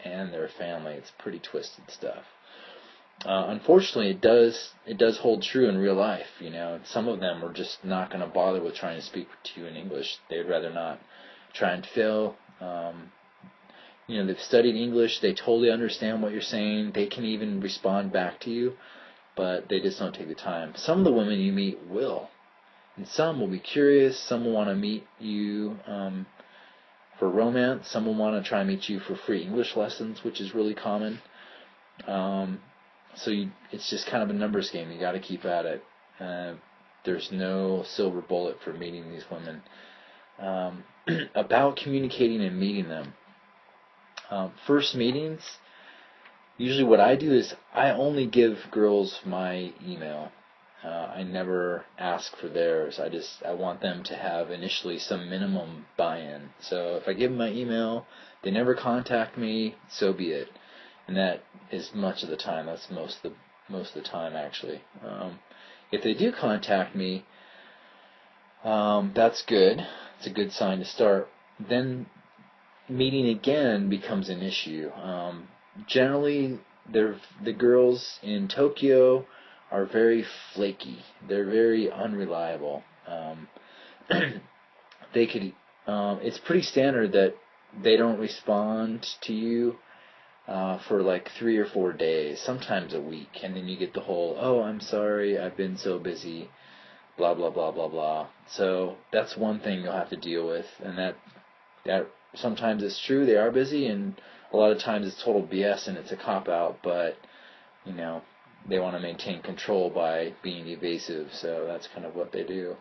and their family. It's pretty twisted stuff. Unfortunately, it does hold true in real life. You know, some of them are just not going to bother with trying to speak to you in English. They'd rather not try and fail. You know, they've studied English. They totally understand what you're saying. They can even respond back to you, but they just don't take the time. Some of the women you meet will, and some will be curious. Some will want to meet you for romance. Some will want to try and meet you for free English lessons, which is really common. It's just kind of a numbers game. You got to keep at it. There's no silver bullet for meeting these women. About communicating and meeting them. First meetings, usually what I do is I only give girls my email. I never ask for theirs. I want them to have initially some minimum buy-in. So if I give them my email, they never contact me, so be it. And that is much of the time. That's most of the time, actually. If they do contact me, that's good. It's a good sign to start. Then meeting again becomes an issue. Generally, the girls in Tokyo are very flaky. They're very unreliable. It's pretty standard that they don't respond to you for like 3 or 4 days, sometimes a week, and then you get the whole, oh, I'm sorry, I've been so busy, blah, blah, blah, blah, blah. So that's one thing you'll have to deal with, and that sometimes it's true, they are busy, and a lot of times it's total BS and it's a cop-out, but, you know, they want to maintain control by being evasive, so that's kind of what they do.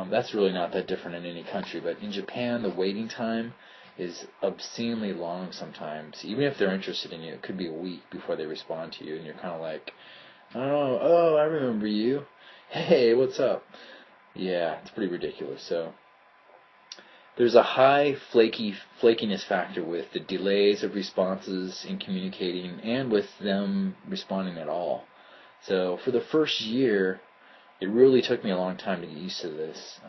That's really not that different in any country, but in Japan, the waiting time is obscenely long sometimes. Even if they're interested in you, it could be a week before they respond to you, and you're kind of like, oh, I remember you. Hey, what's up? Yeah, it's pretty ridiculous. So there's a high flakiness factor with the delays of responses in communicating and with them responding at all. So for the first year, it really took me a long time to get used to this,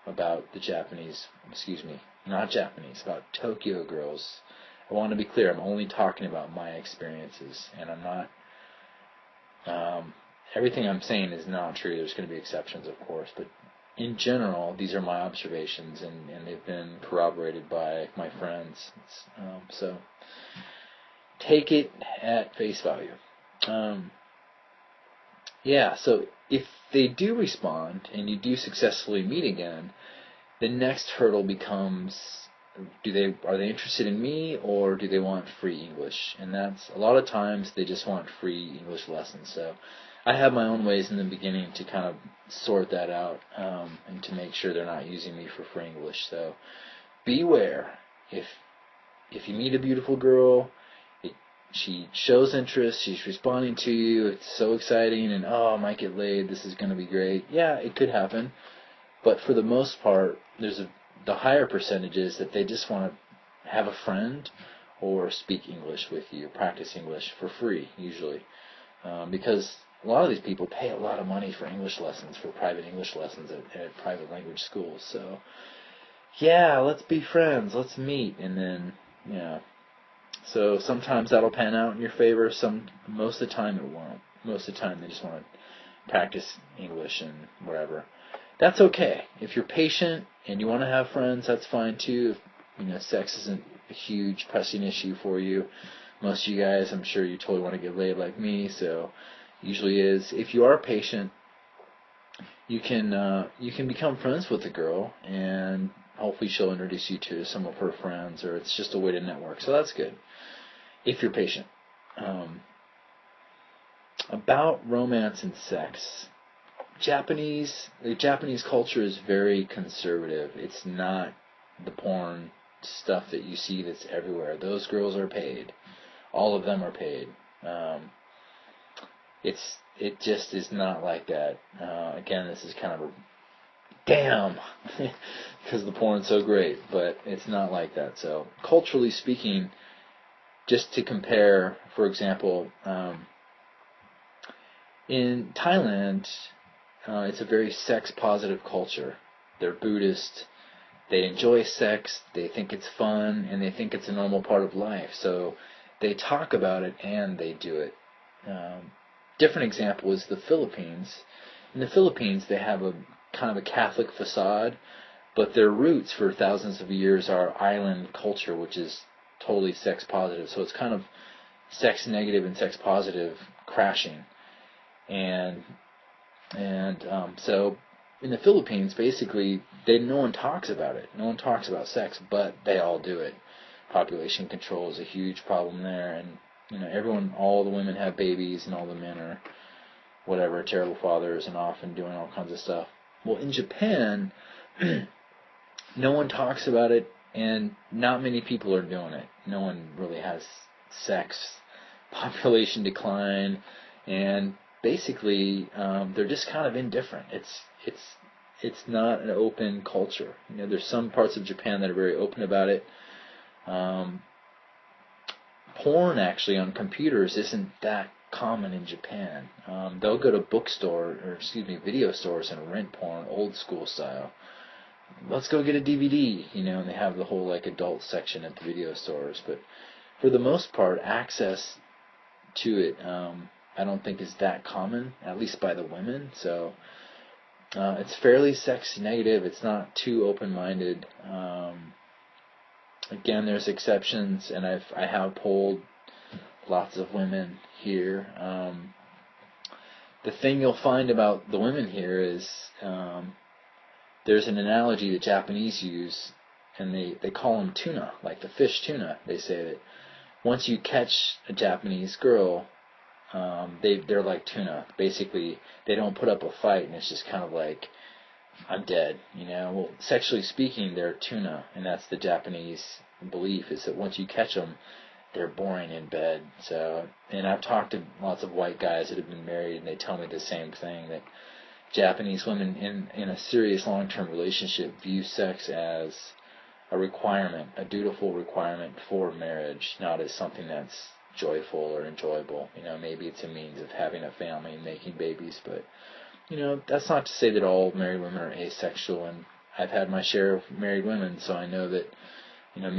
about about Tokyo girls. I want to be clear, I'm only talking about my experiences, and I'm not, everything I'm saying is not true. There's going to be exceptions, of course, but in general, these are my observations, and they've been corroborated by my friends. So take it at face value. So if they do respond and you do successfully meet again, the next hurdle becomes, are they interested in me, or do they want free English? And that's, a lot of times they just want free English lessons. So I have my own ways in the beginning to kind of sort that out, and to make sure they're not using me for free English. So beware. If you meet a beautiful girl, she shows interest, she's responding to you, it's so exciting, and I might get laid, this is going to be great. Yeah, it could happen. But for the most part, the higher percentages that they just want to have a friend or speak English with you, practice English for free, usually. Because a lot of these people pay a lot of money for English lessons, for private English lessons at private language schools. So, yeah, let's be friends, let's meet, and then, So sometimes that'll pan out in your favor. Most of the time it won't. Most of the time they just want to practice English and whatever. That's okay. If you're patient and you want to have friends, that's fine too. If, sex isn't a huge pressing issue for you. Most of you guys, I'm sure you totally want to get laid like me, so usually is. If you are patient, you can become friends with the girl, and hopefully she'll introduce you to some of her friends, or it's just a way to network. So that's good, if you're patient. About romance and sex. The Japanese culture is very conservative. It's not the porn stuff that you see that's everywhere. Those girls are paid. All of them are paid. It just is not like that. Again, this is kind of a damn, because the porn's so great, but it's not like that. So culturally speaking, just to compare, for example, in Thailand, it's a very sex-positive culture. They're Buddhist. they enjoy sex, they think it's fun, and they think it's a normal part of life. So they talk about it and they do it. Different example is the Philippines. In the Philippines, they have a kind of a Catholic facade, but their roots for thousands of years are island culture, which is totally sex positive. So it's kind of sex negative and sex positive crashing. And so in the Philippines, basically, no one talks about it. No one talks about sex, but they all do it. Population control is a huge problem there, and all the women have babies, and all the men are whatever, terrible fathers, and off and doing all kinds of stuff. Well, in Japan, no one talks about it, and not many people are doing it. No one really has sex. Population decline, and basically they're just kind of indifferent. It's not an open culture. There's some parts of Japan that are very open about it. Porn actually on computers isn't that common in Japan. They'll go to video stores and rent porn, old school style. Let's go get a DVD, and they have the whole adult section at the video stores. But for the most part, access to it, I don't think is that common, at least by the women. So it's fairly sex negative. It's not too open-minded. Again, there's exceptions, and I have polled lots of women here. The thing you'll find about the women here is there's an analogy the Japanese use, and they call them tuna, like the fish tuna. They say that once you catch a Japanese girl, they're like tuna. Basically, they don't put up a fight, and it's just kind of like, I'm dead, Well, sexually speaking, they're tuna, and that's the Japanese belief, is that once you catch them, they're boring in bed. So, and I've talked to lots of white guys that have been married, and they tell me the same thing, that Japanese women in a serious long-term relationship view sex as a requirement, a dutiful requirement for marriage, not as something that's joyful or enjoyable. Maybe it's a means of having a family and making babies, but that's not to say that all married women are asexual, and I've had my share of married women, so I know that married